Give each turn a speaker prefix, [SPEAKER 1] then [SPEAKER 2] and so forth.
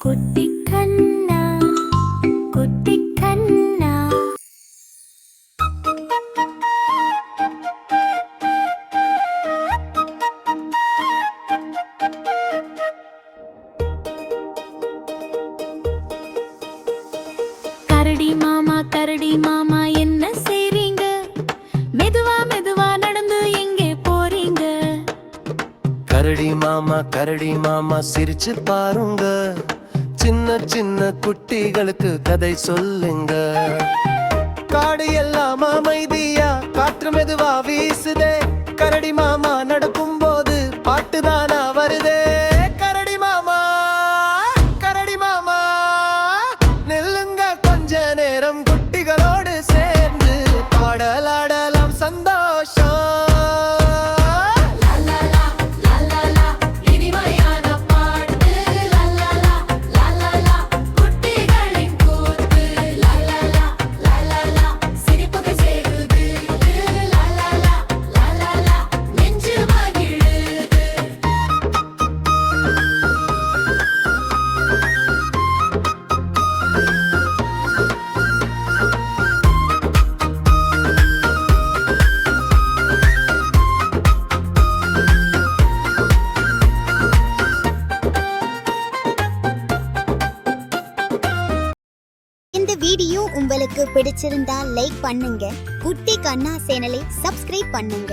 [SPEAKER 1] குட்டி கண்ணா குட்டி கண்ணா கரடி மாமா என்ன செய்றீங்க? மெதுவா மெதுவா நடந்து எங்கே போறீங்க?
[SPEAKER 2] கரடி மாமா சிரிச்சு பாருங்க, சின்ன சின்ன குட்டிகளுக்கு கதை சொல்லுங்க. காடு எல்லாம் அமைதியா, காற்று மெதுவா வீசுதே. கரடி மாமா நடக்கும் போது பாட்டுதானா வருதே. கரடி மாமா நெல்லுங்க கொஞ்ச நேரம், குட்டிகளோடு சேர்ந்து பாடலாடலாம் சந்தோஷம்.
[SPEAKER 3] இந்த வீடியோ உங்களுக்கு பிடிச்சிருந்தா லைக் பண்ணுங்க, குட்டி கண்ணா சேனலை சப்ஸ்கிரைப் பண்ணுங்க.